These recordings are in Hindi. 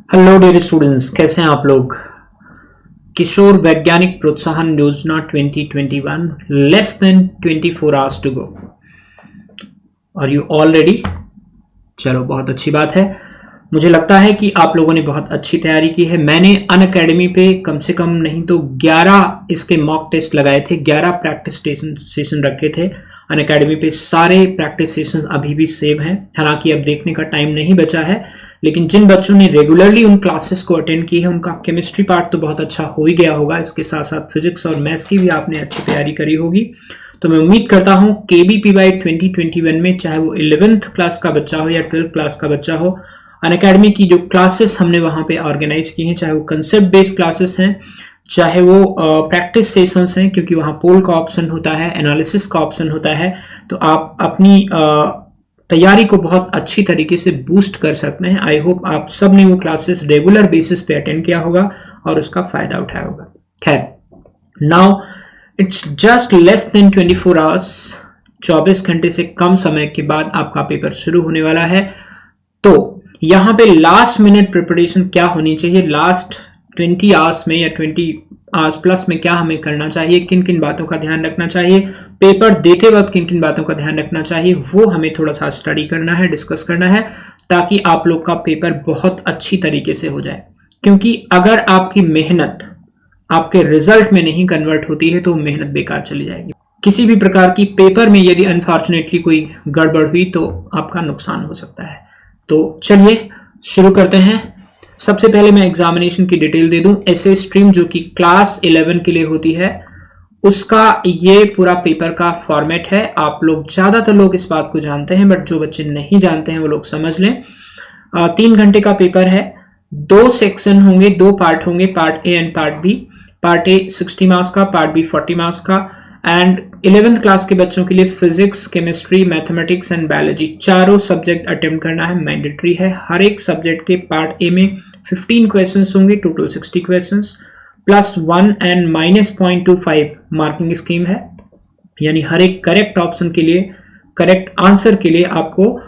हेलो डियर स्टूडेंट्स, कैसे हैं आप लोग। किशोर वैज्ञानिक प्रोत्साहन योजना 2021, less than 24 hours to go. Are you all ready? चलो, बहुत अच्छी बात है। मुझे लगता है कि आप लोगों ने बहुत अच्छी तैयारी की है। मैंने अनअकैडमी पे कम से कम नहीं तो 11 इसके मॉक टेस्ट लगाए थे, 11 प्रैक्टिस सेशन रखे थे अनअकैडमी पे। सारे प्रैक्टिस सेशन अभी भी सेव हैं, हालांकि अब देखने का टाइम नहीं बचा है, लेकिन जिन बच्चों ने रेगुलरली उन क्लासेस को अटेंड की है उनका केमिस्ट्री पार्ट तो बहुत अच्छा हो ही गया होगा। इसके साथ साथ फिजिक्स और मैथ्स की भी आपने अच्छी तैयारी करी होगी। तो मैं उम्मीद करता हूं KBPY 2021 में, चाहे वो 11th क्लास का बच्चा हो या 12th क्लास का बच्चा हो, अनअकैडमी की जो क्लासेस हमने वहां पे ऑर्गेनाइज की हैं, चाहे वो कंसेप्ट बेस्ड क्लासेस हैं, चाहे वो प्रैक्टिस सेशंस हैं, क्योंकि वहां पोल का ऑप्शन होता है, एनालिसिस का ऑप्शन होता है, तो आप अपनी तैयारी को बहुत अच्छी तरीके से बूस्ट कर सकते हैं। आई होप आप सब ने वो क्लासेस रेगुलर बेसिस पे अटेंड किया होगा और उसका फायदा उठाया होगा। खैर, now it's just less than 24 hours, 24 घंटे से कम समय के बाद आपका पेपर शुरू होने वाला है। तो यहां पे लास्ट मिनट प्रिपरेशन क्या होनी चाहिए, लास्ट 20 आवर्स में या 20 आवर्स प्लस में क्या हमें करना चाहिए, किन किन बातों का ध्यान रखना चाहिए, पेपर देते वक्त किन किन बातों का ध्यान रखना चाहिए, वो हमें थोड़ा सा स्टडी करना है, डिस्कस करना है, ताकि आप लोग का पेपर बहुत अच्छी तरीके से हो जाए। क्योंकि अगर आपकी मेहनत आपके रिजल्ट में नहीं कन्वर्ट होती है तो मेहनत बेकार चली जाएगी। किसी भी प्रकार की पेपर में यदि अनफॉर्चुनेटली कोई गड़बड़ हुई तो आपका नुकसान हो सकता है। तो चलिए शुरू करते हैं। सबसे पहले मैं एग्जामिनेशन की डिटेल दे दूं। एसए स्ट्रीम जो कि क्लास 11 के लिए होती है, उसका ये पूरा पेपर का फॉर्मेट है। आप लोग ज्यादातर लोग इस बात को जानते हैं, बट जो बच्चे नहीं जानते हैं वो लोग समझ लें। 3 घंटे का पेपर है, 2 सेक्शन होंगे, 2 पार्ट होंगे, part A and part B. Part A 60 marks का, पार्ट बी 40 मार्क्स का। एंड 11th क्लास के बच्चों के लिए physics, chemistry, mathematics and biology चारों सब्जेक्ट अटेम्प्ट करना है, मैंडेटरी है। हर एक सब्जेक्ट के पार्ट ए में 15 क्वेश्चंस होंगे, total 60 questions, +1 and -0.25 marking scheme है। यानी हर एक करेक्ट ऑप्शन के लिए, करेक्ट आंसर के लिए आपको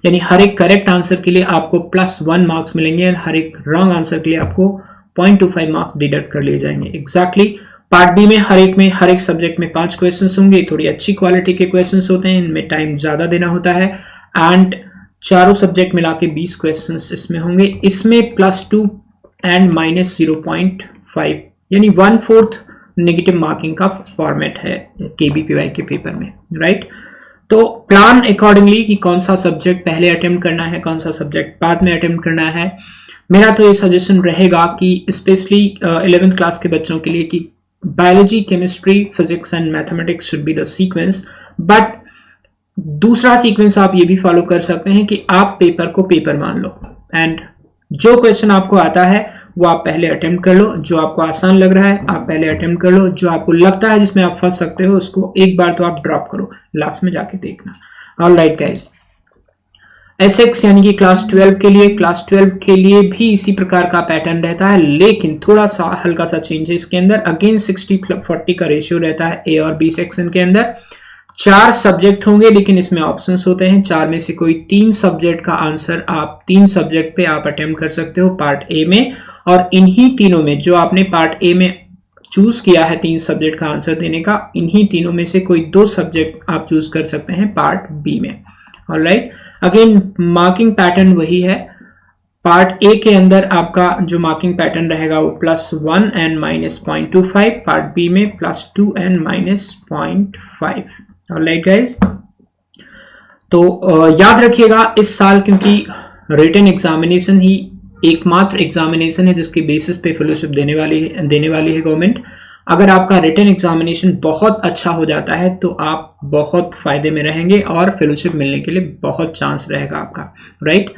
यानी हर एक करेक्ट आंसर के लिए आपको +1 मार्क्स मिलेंगे, हर एक रॉन्ग आंसर के लिए आपको 0.25 मार्क्स डिडक्ट कर लिए जाएंगे। एग्जैक्टली पार्ट बी में हर एक सब्जेक्ट में 5 क्वेश्चंस होंगे, थोड़ी अच्छी क्वालिटी के क्वेश्चंस होते हैं, इनमें टाइम ज्यादा देना होता है। एंड चारों सब्जेक्ट मिला के 20 क्वेश्चंस इसमें होंगे। इसमें +2 एंड -0.5 यानी 1/4 नेगेटिव मार्किंग का फॉर्मेट है KBPY के पेपर में, राइट। तो प्लान अकॉर्डिंगली कि कौन सा सब्जेक्ट पहले अटेम्प्ट करना है, कौन सा सब्जेक्ट बाद में अटेम्प्ट करना है। मेरा तो ये सजेशन रहेगा कि स्पेशली 11th क्लास के बच्चों के लिए कि biology, chemistry, physics and mathematics should be the sequence. But दूसरा सीक्वेंस आप ये भी फॉलो कर सकते हैं कि आप पेपर को पेपर मान लो, एंड जो क्वेश्चन आपको आता है वो आप पहले अटेम्प्ट कर लो, जो आपको आसान लग रहा है आप पहले अटेम्प्ट कर लो, जो आपको लगता है जिसमें आप फंस सकते हो उसको एक बार तो आप ड्रॉप करो, लास्ट में जाके देखना। ऑलराइट गाइस, एसएक्स यानी कि क्लास 12 के लिए भी इसी प्रकार का पैटर्न रहता है, लेकिन थोड़ा सा हल्का सा चेंज है इसके अंदर। अगेन 60-40 का रेशियो रहता है ए और बी सेक्शन के अंदर। 4 सब्जेक्ट होंगे, लेकिन इसमें ऑप्शंस होते हैं। 4 में से कोई 3 सब्जेक्ट का आंसर आप 3 सब्जेक्ट पे आप अटेम्प्ट कर सकते हो पार्ट ए में, और इन्हीं तीनों में जो आपने पार्ट ए में चूज किया है 3 सब्जेक्ट का आंसर देने का, इन्हीं तीनों में से कोई 2 सब्जेक्ट आप चूज कर सकते हैं पार्ट बी में। ऑलराइट, अगेन मार्किंग पैटर्न वही है। पार्ट ए के अंदर आपका जो मार्किंग पैटर्न रहेगा वो +1 एंड -0.25, पार्ट बी में +2 एंड -0.5। ऑलराइट गाइस, तो याद रखिएगा इस साल, क्योंकि रिटन एग्जामिनेशन ही एकमात्र एग्जामिनेशन है जिसके बेसिस पे फेलोशिप देने वाली है गवर्नमेंट। अगर आपका रिटन एग्जामिनेशन बहुत अच्छा हो जाता है तो आप बहुत फायदे में रहेंगे और फेलोशिप मिलने के लिए बहुत चांस रहेगा आपका, राइट।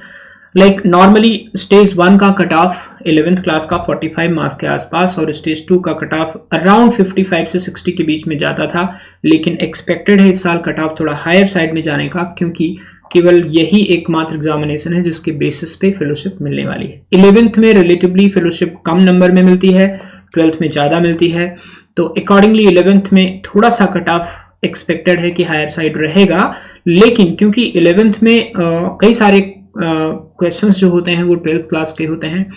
लाइक नॉर्मली स्टेज 1 का कट ऑफ 11th क्लास का 45 मार्क्स के आसपास और स्टेज 2 का कट ऑफ अराउंड 55 से 60 के बीच में जाता था, लेकिन एक्सपेक्टेड है इस साल कट ऑफ थोड़ा हायर साइड में जाने का, क्योंकि केवल यही एकमात्र एग्जामिनेशन है जिसके बेसिस पे फेलोशिप मिलने वाली है। 11th में रिलेटिवली फेलोशिप कम नंबर में मिलती है, 12th में ज्यादा मिलती है, तो अकॉर्डिंगली 11th में थोड़ा सा कट ऑफ एक्सपेक्टेड है कि हायर साइड रहेगा, लेकिन क्योंकि 11th में कई सारे क्वेश्चंस जो होते हैं वो 12th क्लास के होते हैं,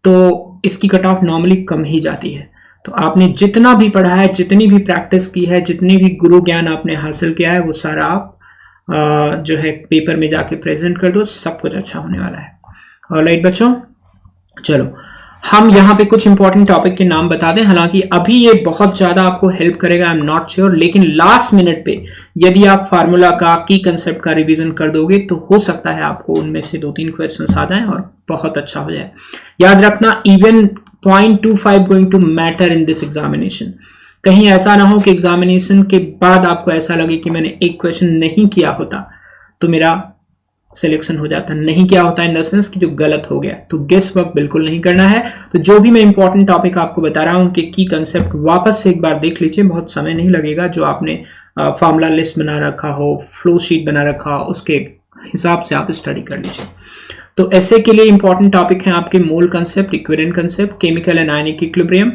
तो इसकी कट ऑफ नॉर्मली कम ही जाती है। तो आपने जितना भी पढ़ा है, जितनी भी प्रैक्टिस की है, जितनी भी गुरु ज्ञान आपने हासिल किया है, वो सारा आप जो है पेपर में जाके प्रेजेंट कर दो, सब कुछ अच्छा होने वाला है। ऑलराइट बच्चों, चलो हम यहाँ पे कुछ इंपॉर्टेंट टॉपिक के नाम बता दें। हालांकि अभी ये बहुत ज्यादा आपको हेल्प करेगा, आई एम नॉट श्योर, लेकिन लास्ट मिनट पे यदि आप फार्मूला का, की कंसेप्ट का रिवीजन कर दोगे तो हो सकता है आपको उनमें से 2-3 क्वेश्चंस आ जाएं और बहुत अच्छा हो जाए। याद रखना, even 0.25 going to matter in this examination. कहीं ऐसा ना हो कि एग्जामिनेशन के बाद आपको ऐसा लगे कि मैंने एक क्वेश्चन नहीं किया होता तो मेरा सिलेक्शन हो जाता, नहीं किया होता इन द सेंस कि जो गलत हो गया। तो गेस वर्क बिल्कुल नहीं करना है। तो जो भी मैं इंपॉर्टेंट टॉपिक आपको बता रहा हूं उनके की कंसेप्ट वापस से एक बार देख लीजिए, बहुत समय नहीं लगेगा। जो आपने फॉर्मूला लिस्ट बना रखा हो, फ्लो शीट बना रखा हो, उसके हिसाब से आप स्टडी कर लीजिए। तो ऐसे के लिए इंपॉर्टेंट टॉपिक है आपके मोल concept, equivalent concept, chemical and ionic equilibrium,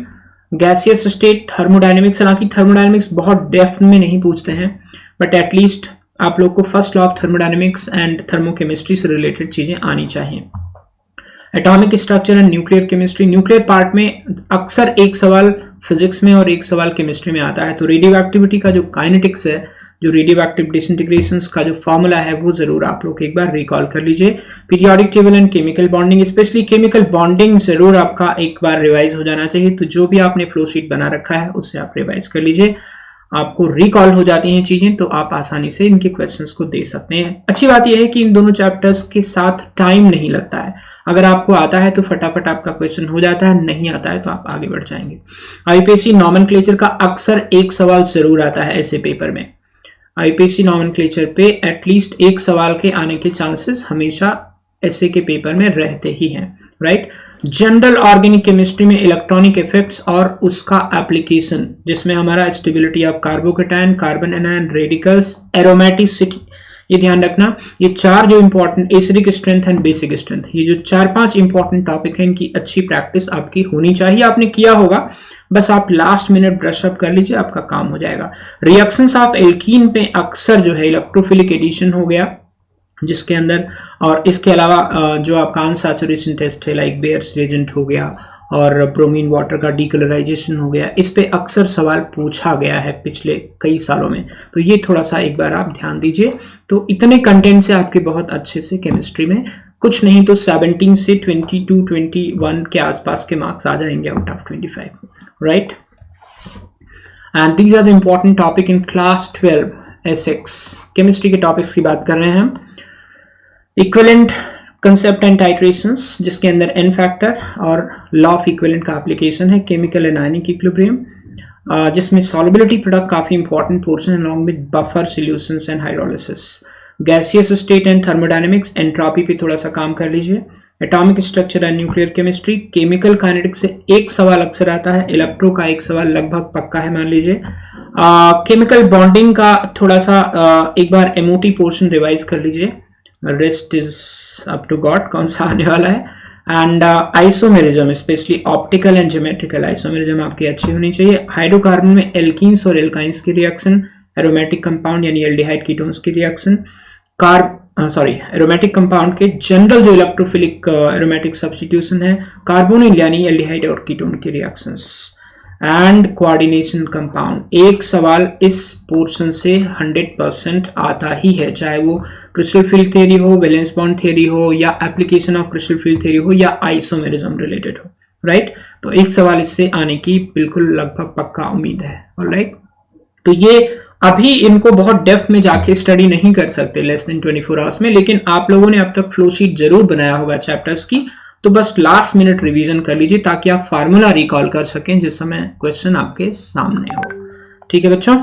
gaseous state, thermodynamics. हालांकि थर्मोडायनेमिक्स बहुत डेप्थ में नहीं पूछते हैं, बट एटलीस्ट आप लोग को first law of thermodynamics and thermochemistry से रिलेटेड चीजें आनी चाहिए। Atomic structure and nuclear chemistry, nuclear part में अक्सर एक सवाल फिजिक्स में और एक सवाल केमिस्ट्री में आता है। तो रेडियो एक्टिविटी का जो काइनेटिक्स है, जो रेडियो एक्टिव डिसइंटीग्रेशंस का जो फॉर्मूला है, वो जरूर आप लोग एक बार रिकॉल कर लीजिए। Periodic table and chemical bonding, specially chemical bonding जरूर आपका एक बार रिवाइज हो जाना चाहिए। तो जो भी आपने फ्लो शीट बना रखा है उससे आप रिवाइज कर लीजिए, आपको रिकॉल हो जाती हैं चीजें, तो आप आसानी से इनके क्वेश्चंस को दे सकते हैं। अच्छी बात यह है कि इन दोनों चैप्टर्स के साथ टाइम नहीं लगता है। अगर आपको आता है तो फटाफट आपका क्वेश्चन हो जाता है, नहीं आता है तो आप आगे बढ़ जाएंगे। आईपीएससी नॉमेनक्लेचर का अक्सर एक सवाल जरूर आता है ऐसे पेपर में। आईपीएससी नॉमेनक्लेचर पे एटलीस्ट एक सवाल के आने के चांसेस हमेशा ऐसे के पेपर में रहते ही हैं, राइट। जनरल ऑर्गेनिक केमिस्ट्री में इलेक्ट्रॉनिक इफेक्ट्स और उसका एप्लीकेशन, जिसमें हमारा stability of carbocation, carbon anion, radicals, aromaticity, ये ध्यान रखना। ये चार जो important, acidic strength and basic strength, ये जो 4-5 इंपॉर्टेंट टॉपिक है, इनकी अच्छी प्रैक्टिस आपकी होनी चाहिए। आपने किया होगा, बस आप लास्ट मिनट ब्रश अप कर लीजिए, आपका काम हो जाएगा। रिएक्शंस ऑफ एल्कीन पे अक्सर जो है इलेक्ट्रोफिलिक एडिशन हो गया, जिसके अंदर, और इसके अलावा जो आपका अनसैचुरेशन टेस्ट है, लाइक बेयर्स रिएजेंट हो गया और ब्रोमीन वाटर का डीकलराइजेशन हो गया, इस पे अक्सर सवाल पूछा गया है पिछले कई सालों में। तो ये थोड़ा सा एक बार आप ध्यान दीजिए। तो इतने कंटेंट से आपके बहुत अच्छे से केमिस्ट्री में कुछ नहीं तो 17 से 22-21 के आसपास के मार्क्स आ जाएंगे out of 25, right. And these are the important topic in class 12 एसएक्स। केमिस्ट्री के टॉपिक्स की बात कर रहे हैं हम। इक्विवेलेंट कंसेप्ट एंड टाइट्रेशंस, जिसके अंदर एन फैक्टर और लॉ ऑफ इक्विवेलेंट का एप्लीकेशन है। केमिकल एंड आयनिक इक्विलिब्रियम, जिसमें सॉल्युबिलिटी प्रोडक्ट काफी important portion along with buffer solutions and hydrolysis. Gaseous state and thermodynamics, entropy पे थोड़ा सा काम कर लीजिए। Atomic structure and nuclear chemistry, chemical kinetics से एक सवाल अक्सर आता है, इलेक्ट्रो का एक सवाल लगभग पक्का है मान लीजिए। केमिकल बॉन्डिंग का थोड़ा सा एक बार एमओटी पोर्शन रिवाइज कर लीजिए, rest is up to god कौन सा आने वाला है। And isomerism, specially optical and geometrical isomerism आपकी अच्छी होनी चाहिए। हाइड्रोकार्बन में एल्कीन्स और एल्काइंस की रिएक्शन, एरोमेटिक कंपाउंड यानी एल्डिहाइड कीटोन्स की रिएक्शन, एरोमेटिक कंपाउंड के जनरल जो इलेक्ट्रोफिलिक एरोमेटिक सब्स्टिट्यूशन है, कार्बोनिल यानी एल्डिहाइड और कीटोन की रिएक्शंस, एंड कोऑर्डिनेशन कंपाउंड। एक सवाल इस पोर्शन से 100% आता ही है, चाहे वो क्रिस्टल फील्ड थ्योरी हो, वैलेंस बॉन्ड थ्योरी हो, या application of crystal field theory हो, या आइसोमेरिज्म रिलेटेड हो, राइट। तो एक सवाल इससे आने की बिल्कुल लगभग पक्का उम्मीद है, ऑलराइट। तो ये अभी इनको बहुत डेप्थ में जाके स्टडी नहीं कर सकते लेस देन 24 आवर्स में, लेकिन आप लोगों ने अब तक फ्लो शीट जरूर बनाया होगा चैप्टर्स की, तो बस लास्ट मिनट रिवीजन कर लीजिए ताकि आप फार्मूला रिकॉल कर सकें जिस समय क्वेश्चन आपके सामने हो। ठीक है बच्चों।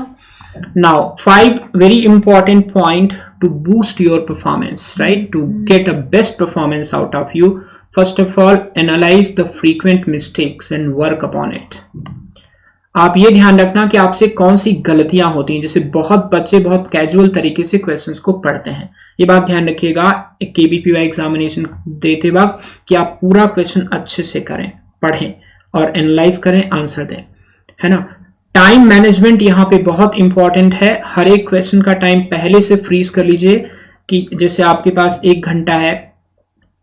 Now 5 very important point to boost your performance, right, to get a best performance out of you. First of all, analyse the frequent mistakes and work upon it. आप ये ध्यान रखना कि आपसे कौन सी गलतियां होती हैं, जैसे बहुत बच्चे बहुत कैजुअल तरीके से क्वेश्चंस को पढ़ते हैं। ये बात ध्यान रखिएगा केबीपीवाई एग्जामिनेशन देते वक्त कि आप पूरा क्वेश्चन अच्छे से करें, पढ़ें और एनालाइज करें, आंसर दें, है ना। टाइम मैनेजमेंट यहाँ पे बहुत इंपॉर्टेंट है। हर एक क्वेश्चन का टाइम पहले से फ्रीज कर लीजिए कि जैसे आपके पास 1 घंटा है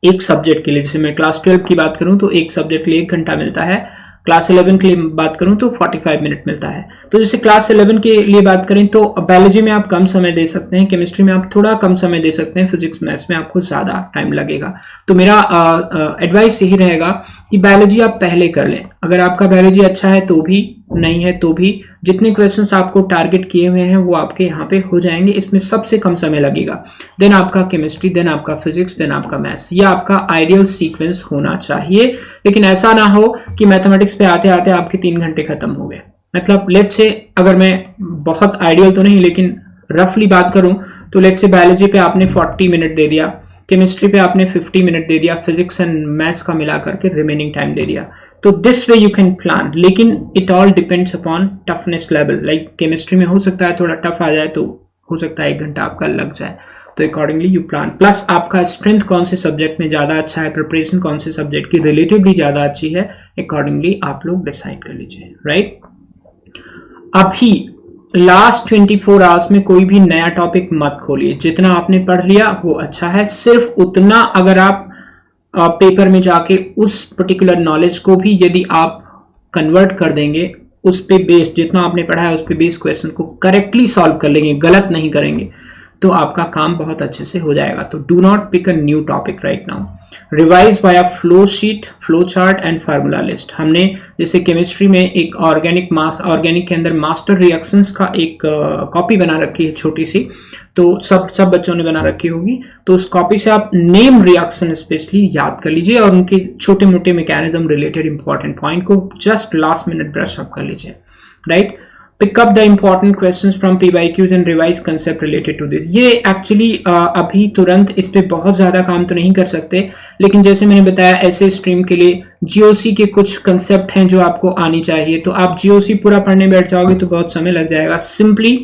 एक सब्जेक्ट के लिए, जैसे मैं क्लास 12 की बात करूं तो एक सब्जेक्ट के लिए 1 घंटा मिलता है, क्लास 11 के लिए बात करूं तो 45 मिनट मिलता है। तो जैसे क्लास 11 के लिए बात करें तो बायोलॉजी में आप कम समय दे सकते हैं, केमिस्ट्री में आप थोड़ा कम समय दे सकते हैं, फिजिक्स मैथ्स में आपको ज्यादा टाइम लगेगा। तो मेरा एडवाइस यही रहेगा कि बायोलॉजी आप पहले कर लें। अगर आपका बायोलॉजी अच्छा है तो भी, नहीं है तो भी, जितने क्वेश्चंस आपको टारगेट किए हुए हैं वो आपके यहाँ पे हो जाएंगे, इसमें सबसे कम समय लगेगा। देन आपका केमिस्ट्री, देन आपका फिजिक्स, देन आपका मैथ्स। ये आपका आइडियल सीक्वेंस होना चाहिए। लेकिन ऐसा ना हो कि मैथमेटिक्स पे आते आते आपके 3 घंटे खत्म हो गए। मतलब लेट्स से, अगर मैं बहुत आइडियल तो नहीं लेकिन रफली बात करूं तो लेट्स से बायोलॉजी पे आपने 40 मिनट दे दिया, केमिस्ट्री पे आपने 50 मिनट दे दिया, फिजिक्स एंड मैथ्स का मिला करके रिमेनिंग टाइम दे दिया। तो this way you can plan, लेकिन it all depends upon toughness level. Like chemistry में हो सकता है थोड़ा टफ आ जाए तो हो सकता है 1 घंटा आपका लग जाए, तो अकॉर्डिंगली यू प्लान। प्लस आपका स्ट्रेंथ कौन से सब्जेक्ट में ज्यादा अच्छा है, प्रिपरेशन कौन से सब्जेक्ट की रिलेटिवली ज्यादा अच्छी है, अकॉर्डिंगली आप लोग डिसाइड कर लीजिए, राइट। अभी लास्ट 24 आवर्स में कोई भी नया टॉपिक मत खोलिए। जितना आपने पढ़ लिया वो अच्छा है, सिर्फ उतना अगर आप पेपर में जाके उस पर्टिकुलर नॉलेज को भी यदि आप कन्वर्ट कर देंगे, उस पे बेस्ड जितना आपने पढ़ा है उस पे बेस्ड क्वेश्चन को करेक्टली सॉल्व कर लेंगे, गलत नहीं करेंगे, तो आपका काम बहुत अच्छे से हो जाएगा। तो do not pick a new topic right now. Revise by flow sheet, flow chart and formula list. हमने जैसे केमिस्ट्री में एक ऑर्गेनिक के अंदर मास्टर रिएक्शंस का एक कॉपी बना रखी है छोटी सी, तो सब बच्चों ने बना रखी होगी। तो उस कॉपी से आप नेम रिएक्शन स्पेशली याद कर लीजिए और उनके छोटे मोटे मैकेनिज्म रिलेटेड इंपॉर्टेंट पॉइंट को just last minute brush up कर लीजिए, right. Pick up the important questions from PYQs and revise concept related to this. ये एक्चुअली अभी तुरंत इस पे बहुत ज्यादा काम तो नहीं कर सकते, लेकिन जैसे मैंने बताया ऐसे स्ट्रीम के लिए GOC के कुछ कंसेप्ट हैं जो आपको आनी चाहिए। तो आप GOC पूरा पढ़ने बैठ जाओगे तो बहुत समय लग जाएगा। सिंपली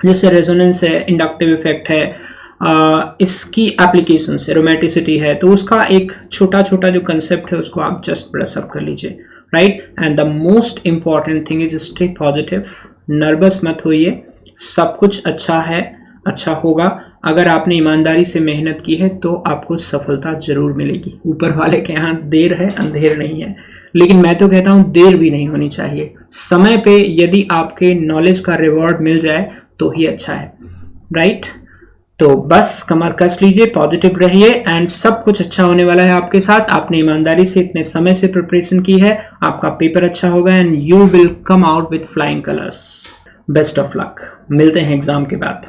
जैसे रेजोनेंस है, इंडक्टिव इफेक्ट है, इसकी एप्लीकेशन है, रोमेटिसिटी है, तो उसका एक छोटा छोटा जो कंसेप्ट है उसको आप जस्ट ब्रश अप कर लीजिए, right. And the most important thing is stay positive, nervous मत होइए, सब कुछ अच्छा है, अच्छा होगा। अगर आपने ईमानदारी से मेहनत की है तो आपको सफलता जरूर मिलेगी। ऊपर वाले के यहाँ देर है अंधेर नहीं है, लेकिन मैं तो कहता हूं देर भी नहीं होनी चाहिए। समय पे यदि आपके नॉलेज का रिवॉर्ड मिल जाए तो ही अच्छा है, राइट। तो बस कमर कस लीजिए, पॉजिटिव रहिए एंड सब कुछ अच्छा होने वाला है आपके साथ। आपने ईमानदारी से इतने समय से प्रिपरेशन की है, आपका पेपर अच्छा होगा and you will come out with flying colours. Best of luck, मिलते हैं एग्जाम के बाद।